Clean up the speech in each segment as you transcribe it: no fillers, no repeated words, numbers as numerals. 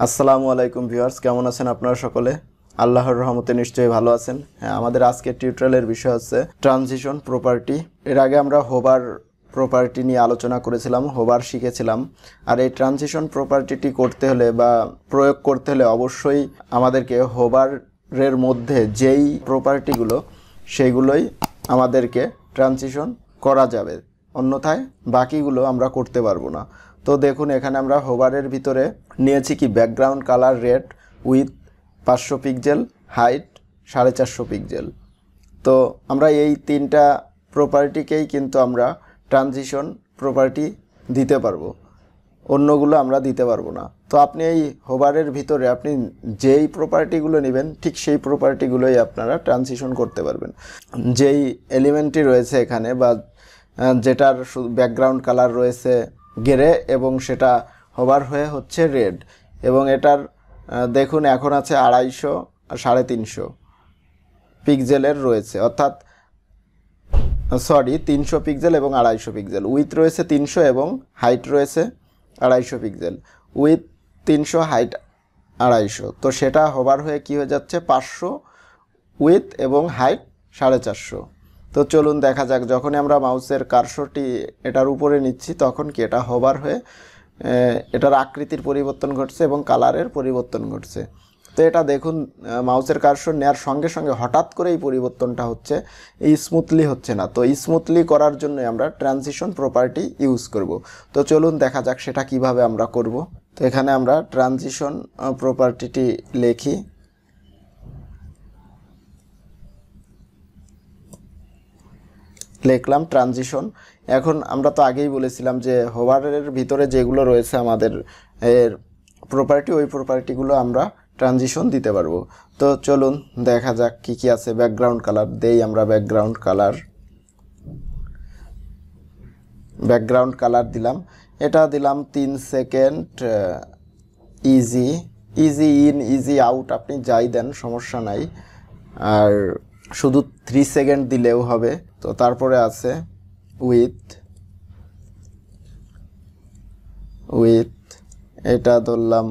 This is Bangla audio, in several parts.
আসসালামু আলাইকুম ভিউয়ার্স, কেমন আছেন আপনারা সকলে? আল্লাহর রহমতে নিশ্চয়ই ভালো আছেন। হ্যাঁ, আমাদের আজকের টিউটোরিয়ালের বিষয় হচ্ছে ট্রানজিশন প্রপার্টি। এর আগে আমরা হোভার প্রপার্টি নিয়ে আলোচনা করেছিলাম, হোভার শিখেছিলাম। আর এই ট্রানজিশন প্রপার্টিটি করতে হলে বা প্রয়োগ করতে হলে অবশ্যই আমাদেরকে হোভারের মধ্যে যেই প্রপার্টিগুলো সেইগুলোই আমাদেরকে ট্রানজিশন করা যাবে, অন্যথায় বাকিগুলো আমরা করতে পারবো না। তো দেখুন, এখানে আমরা হোভারের ভিতরে নিয়েছি কি background colour red with 500 pixel, height 450 pixel. তো আমরা এই তিনটা প্রপার্টিকেই কিন্তু আমরা ট্রানজিশন প্রপার্টি দিতে পারবো, অন্যগুলো আমরা দিতে পারবো না। তো আপনি এই হোভারের ভিতরে আপনি যেই প্রপার্টিগুলো নেবেন ঠিক সেই প্রপার্টিগুলোই আপনারা ট্রানজিশন করতে পারবেন। যেই এলিমেন্টটি রয়েছে এখানে বা যেটার ব্যাকগ্রাউন্ড কালার রয়েছে গ্রে এবং সেটা হোভার হয়ে হচ্ছে রেড, এবং এটার দেখুন এখন আছে 250 আর 350 পিক্সেলের রয়েছে, অর্থাৎ 300 পিক্সেল এবং 250 পিক্সেল। উইথ রয়েছে 300 এবং হাইট রয়েছে 250 পিক্সেল। With 300, height 250। তো সেটা হোভার হয়ে কি হয়ে যাচ্ছে 500, উইথ এবং হাইট 450। তো চলুন দেখা যাক, যখনই আমরা মাউসের কার্সরটি এটার উপরে নিচ্ছি তখন কি এটা হোভার হয়ে এটার আকৃতির পরিবর্তন ঘটছে এবং কালারের পরিবর্তন ঘটছে। তো এটা দেখুন, মাউসের কার্সর নেওয়ার সঙ্গে সঙ্গে হঠাৎ করে এই পরিবর্তনটা হচ্ছে, এই স্মুথলি হচ্ছে না। তো স্মুথলি করার জন্য আমরা ট্রানজিশন প্রপার্টি ইউজ করব। তো চলুন দেখা যাক সেটা কিভাবে আমরা করব। তো এখানে আমরা ট্রানজিশন প্রপার্টিটি লিখি, লিখলাম ট্রানজিশন। এখন আমরা তো আগেই বলেছিলাম যে হোভারের ভিতরে যেগুলো রয়েছে আমাদের এর প্রপার্টি, ওই প্রপার্টিগুলো আমরা ট্রানজিশন দিতে পারবো। তো চলুন দেখা যাক কি কি আছে। ব্যাকগ্রাউন্ড কালার দেই আমরা, ব্যাকগ্রাউন্ড কালার দিলাম। এটা দিলাম 3 second, easy in easy out, আপনি যাই দেন সমস্যা নাই। আর শুধু 3 সেকেন্ড দিলেও হবে। তো তারপরে আছে উইথ এটা ধরলাম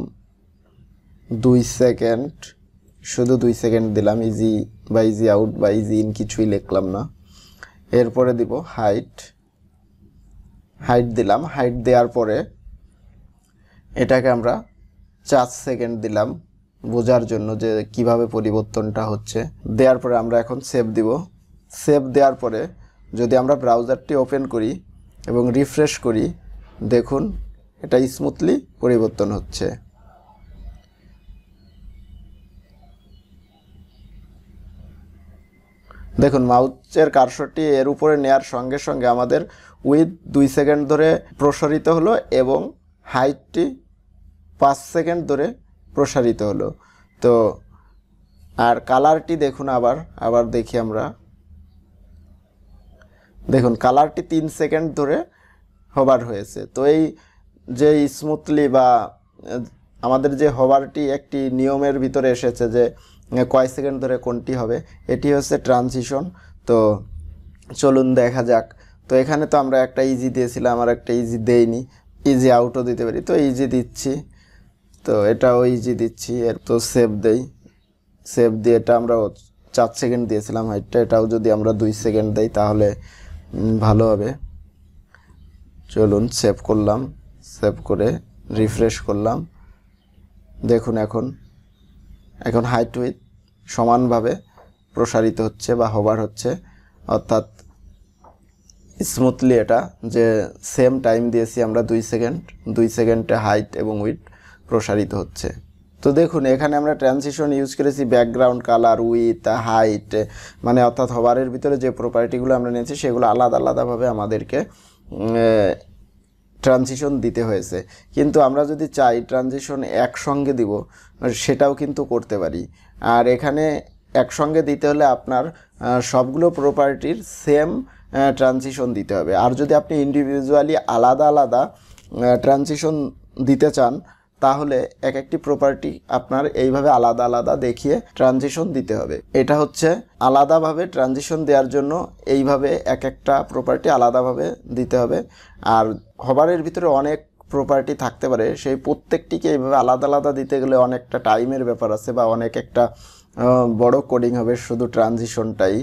2 সেকেন্ড, শুধু 2 সেকেন্ড দিলাম। ইজি বা ইজি আউট বা ইজি ইন কিছুই লিখলাম না। এরপরে দিব হাইট দিলাম। হাইট দেওয়ার পরে এটাকে আমরা 4 সেকেন্ড দিলাম বোঝার জন্য যে কিভাবে পরিবর্তনটা হচ্ছে। দেওয়ার পরে আমরা এখন সেভ দিব। সেভ দেওয়ার পরে যদি আমরা ব্রাউজারটি ওপেন করি এবং রিফ্রেশ করি, দেখুন এটা স্মুথলি পরিবর্তন হচ্ছে। দেখুন মাউসের কার্সরটি এর উপরে নেয়ার সঙ্গে সঙ্গে আমাদের উইথ 2 সেকেন্ড ধরে প্রসারিত হলো এবং হাইটটি 5 সেকেন্ড ধরে প্রসারিত হলো। তো আর কালারটি দেখুন, আবার দেখি আমরা, দেখুন কালারটি 3 সেকেন্ড ধরে হোভার হয়েছে। তো এই যে স্মুথলি বা আমাদের যে হোভারটি একটি নিয়মের ভিতরে এসেছে যে কয় সেকেন্ড ধরে কোনটি হবে, এটি হচ্ছে ট্রানজিশন। তো চলুন দেখা যাক। তো এখানে তো আমরা একটা ইজি দিয়েছিলাম আর একটা ইজি দেইনি, ইজি আউটও দিতে পারি। তো ইজি দিচ্ছি, তো এটাও ইজি দিচ্ছি। এর তো সেভ দেই, সেভ দিয়ে এটা আমরা 4 সেকেন্ড দিয়েছিলাম হাইটটা, এটাও যদি আমরা 2 সেকেন্ড দেই তাহলে ভালো হবে। চলুন সেভ করলাম, সেভ করে রিফ্রেশ করলাম। দেখুন এখন হাইট উইথ সমানভাবে প্রসারিত হচ্ছে বা হোভার হচ্ছে, অর্থাৎ স্মুথলি এটা যে সেম টাইম দিয়েছি আমরা 2 সেকেন্ডে হাইট এবং উইথ প্রসারিত হচ্ছে। তো দেখুন এখানে আমরা ট্রানজিশন ইউজ করেছি ব্যাকগ্রাউন্ড কালার উইথ হাইট, মানে অর্থাৎ হোভারের ভিতরে যে প্রপার্টিগুলো আমরা নিয়েছি সেগুলো আলাদা আলাদাভাবে আমাদেরকে ট্রানজিশন দিতে হয়েছে। কিন্তু আমরা যদি চাই ট্রানজিশন একসঙ্গে দিব, সেটাও কিন্তু করতে পারি। আর এখানে একসঙ্গে দিতে হলে আপনার সবগুলো প্রপার্টির সেম ট্রানজিশন দিতে হবে। আর যদি আপনি ইন্ডিভিজুয়ালি আলাদা আলাদা ট্রানজিশন দিতে চান তাহলে এক একটি প্রপার্টি আপনার এইভাবে আলাদা আলাদা দেখিয়ে ট্রানজিশন দিতে হবে। এটা হচ্ছে আলাদাভাবে ট্রানজিশন দেওয়ার জন্য এইভাবে এক একটা প্রপার্টি আলাদাভাবে দিতে হবে। আর হোভারের ভিতরে অনেক প্রপার্টি থাকতে পারে সেই প্রত্যেকটিকে এইভাবে আলাদা আলাদা দিতে গেলে অনেকটা টাইমের ব্যাপার আছে বা অনেক একটা বড় কোডিং হবে। শুধু ট্রানজিশনটাই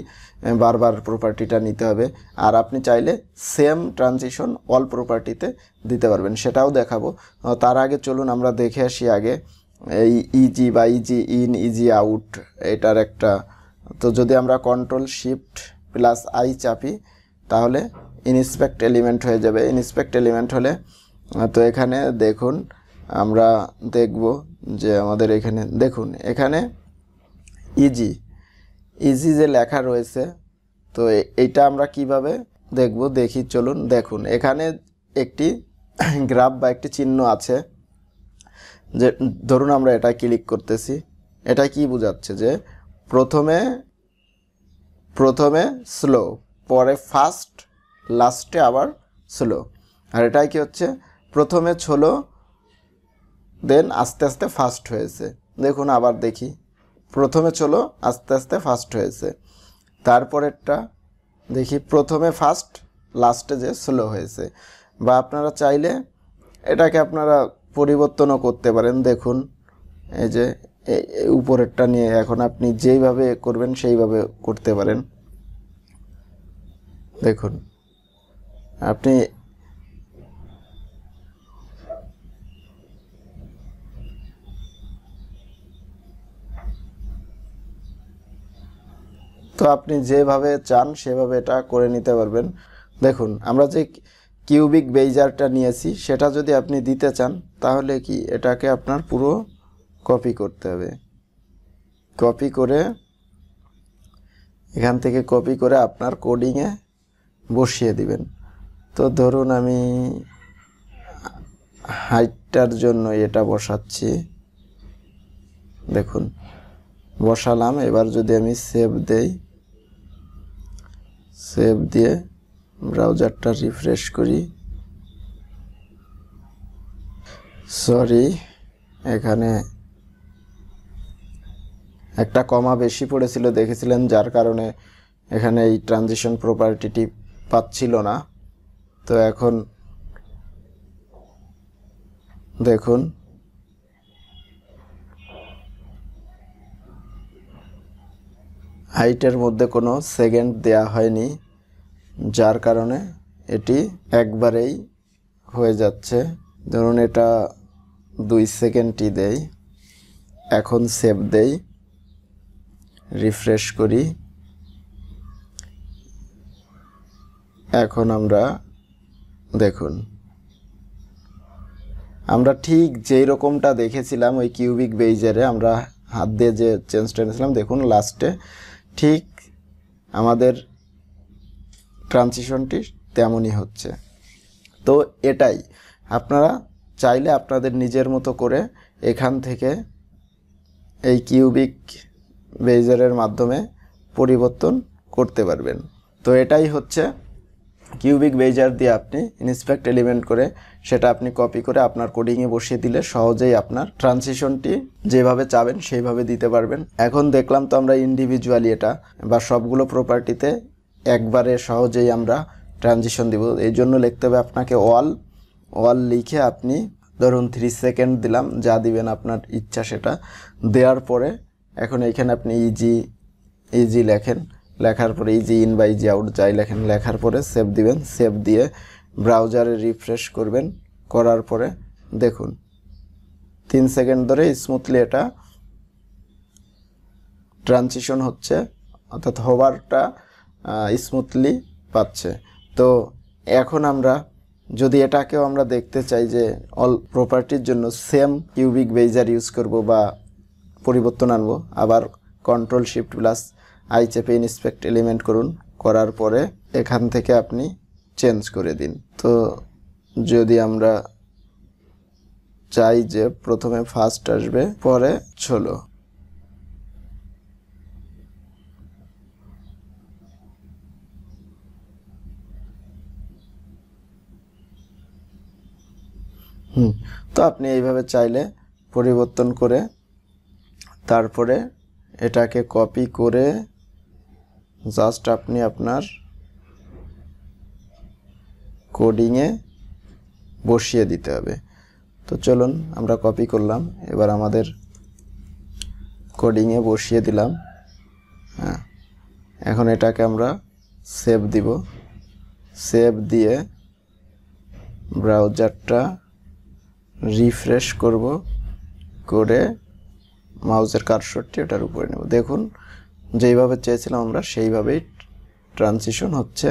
বারবার প্রপার্টিটা নিতে হবে। আর আপনি চাইলে সেম ট্রানজিশন অল প্রপার্টিতে দিতে পারবেন, সেটাও দেখাবো। তার আগে চলুন আমরা দেখে আসি আগে এই ইজি বা ইজি ইন ইজি আউট এটার একটা। তো যদি আমরা কন্ট্রোল শিফট প্লাস আই চাপি তাহলে ইনস্পেক্ট এলিমেন্ট হয়ে যাবে। ইনস্পেক্ট এলিমেন্ট হলে তো এখানে দেখুন আমরা দেখব যে আমাদের এখানে দেখুন এখানে ইজি ইজি যে লেখা রয়েছে, তো এইটা আমরা কিভাবে দেখব দেখি চলুন। দেখুন এখানে একটি গ্রাফ বা একটি চিহ্ন আছে, যে ধরুন আমরা এটা ক্লিক করতেছি, এটা কি বোঝাচ্ছে যে প্রথমে স্লো, পরে ফাস্ট, লাস্টে আবার স্লো। আর এটাই কি হচ্ছে প্রথমে স্লো দেন আস্তে আস্তে ফাস্ট হয়েছে। দেখুন আবার দেখি, প্রথমে স্লো আস্তে আস্তে ফাস্ট হয়েছে। তারপরেরটা দেখি প্রথমে ফাস্ট লাস্টে যে স্লো হয়েছে। বা আপনারা চাইলে এটাকে আপনারা পরিবর্তনও করতে পারেন। দেখুন এই যে উপরেরটা নিয়ে এখন আপনি যেইভাবে করবেন সেইভাবে করতে পারেন। দেখুন আপনি তো আপনি যেভাবে চান সেভাবে এটা করে নিতে পারবেন। দেখুন আমরা যে কিউবিক বেইজারটা নিয়েছি সেটা যদি আপনি দিতে চান তাহলে কি এটাকে আপনার পুরো কপি করতে হবে। কপি করে এখান থেকে কপি করে আপনার কোডিংয়ে বসিয়ে দিবেন। তো ধরুন আমি হাইটটার জন্য এটা বসাচ্ছি। দেখুন বসালাম। এবার যদি আমি সেভ দেই, সেভ দিয়ে ব্রাউজারটা রিফ্রেশ করি, সরি এখানে একটা কমা বেশি পড়েছিল দেখেছিলেন, যার কারণে এখানে এই ট্রানজিশন প্রপার্টিটি পাচ্ছিল না। তো এখন দেখুন হাইটের মধ্যে কোনো সেকেন্ড দেয়া হয়নি, যার কারণে এটি একবারেই হয়ে যাচ্ছে। ধরুন এটা 2 সেকেন্ডই দেই। এখন সেভ দেই, রিফ্রেশ করি। এখন আমরা দেখুন আমরা ঠিক যেই রকমটা দেখেছিলাম ওই কিউবিক বেইজারে আমরা হাত দিয়ে যে চেঞ্জটা এনেছিলাম, দেখুন লাস্টে ঠিক আমাদের ট্রানজিশনটি তেমনই হচ্ছে। তো এটাই আপনারা চাইলে আপনাদের নিজের মতো করে এখান থেকে এই কিউবিক বেইজারের মাধ্যমে পরিবর্তন করতে পারবেন। তো এটাই হচ্ছে কিউবিক বেইজার দিয়ে আপনি ইনস্পেক্ট এলিমেন্ট করে সেটা আপনি কপি করে আপনার কোডিংয়ে বসিয়ে দিলে সহজেই আপনার ট্রানজিশনটি যেভাবে চাবেন সেইভাবে দিতে পারবেন। এখন দেখলাম তো আমরা ইন্ডিভিজুয়ালি এটা বা সবগুলো প্রপার্টিতে একবারে সহজেই আমরা ট্রানজিশন দিব। এই জন্য লিখতে হবে আপনাকে অল লিখে আপনি ধরুন 3 সেকেন্ড দিলাম, যা দিবেন আপনার ইচ্ছা সেটা দেওয়ার পরে এখন এইখানে আপনি ইজি লেখেন, লেখার পরে ইজি ইন বা ইজি আউট যাই লেখেন, লেখার পরে সেভ দিবেন। সেভ দিয়ে ব্রাউজারে রিফ্রেশ করবেন, করার পরে দেখুন 3 সেকেন্ড ধরে স্মুথলি এটা ট্রানজিশন হচ্ছে, অর্থাৎ হোভারটা স্মুথলি পাচ্ছে। তো এখন আমরা যদি এটাকেও আমরা দেখতে চাই যে অল প্রপার্টির জন্য সেম কিউবিক বেইজার ইউজ করব বা পরিবর্তন আনবো, আবার কন্ট্রোল শিফট প্লাস আই চেপে ইনস্পেক্ট এলিমেন্ট করুন, করার পরে এখান থেকে আপনি চেঞ্জ করে দিন। তো যদি আমরা চাই যে প্রথমে ফার্স্ট আসবে পরে ষোলো, তো আপনি এইভাবে চাইলে পরিবর্তন করে তারপরে এটাকে কপি করে জাস্ট আপনি আপনার কোডিংয়ে বসিয়ে দিতে হবে। তো চলুন আমরা কপি করলাম, এবার আমাদের কোডিংয়ে বসিয়ে দিলাম। হ্যাঁ, এখন এটাকে আমরা সেভ দিব। সেভ দিয়ে ব্রাউজারটা রিফ্রেশ করব, করে মাউসের কার্সরটি ওটার উপরে নেব। দেখুন যেইভাবে চেয়েছিলাম আমরা সেইভাবেই ট্রানজিশন হচ্ছে।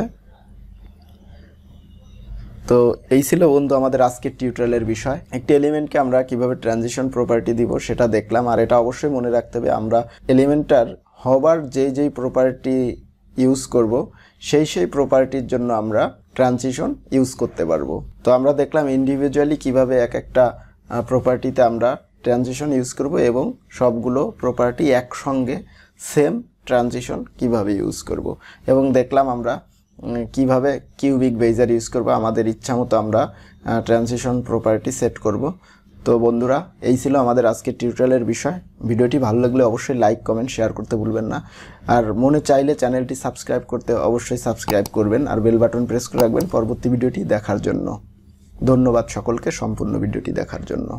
তো এই ছিল বন্ধু আমাদের আজকের টিউটোরিয়ালের বিষয়। একটি এলিমেন্টকে আমরা কিভাবে ট্রানজিশন প্রপার্টি দিব সেটা দেখলাম। আর এটা অবশ্যই মনে রাখতে হবে, আমরা এলিমেন্টটার হবার যেই প্রপার্টি ইউজ করব সেই প্রপার্টির জন্য আমরা ট্রানজিশন ইউজ করতে পারবো। তো আমরা দেখলাম ইন্ডিভিজুয়ালি কিভাবে এক একটা প্রপার্টিতে আমরা ট্রানজিশন ইউজ করব এবং সবগুলো প্রপার্টি একসঙ্গে সেম ট্রানজিশন কিভাবে ইউজ করব, এবং দেখলাম আমরা কিভাবে কিউবিক বেইজার ইউজ করব, আমাদের ইচ্ছা মতো আমরা ট্রানজিশন প্রপার্টি সেট করব। তো বন্ধুরা, এই ছিল আমাদের আজকের টিউটোরিয়ালের বিষয়। ভিডিওটি ভালো লাগলে অবশ্যই লাইক কমেন্ট শেয়ার করতে ভুলবেন না। আর মনে চাইলে চ্যানেলটি সাবস্ক্রাইব করতে অবশ্যই সাবস্ক্রাইব করবেন, আর বেল বাটন প্রেস করে রাখবেন পরবর্তী ভিডিওটি দেখার জন্য। ধন্যবাদ সকলকে সম্পূর্ণ ভিডিওটি দেখার জন্য।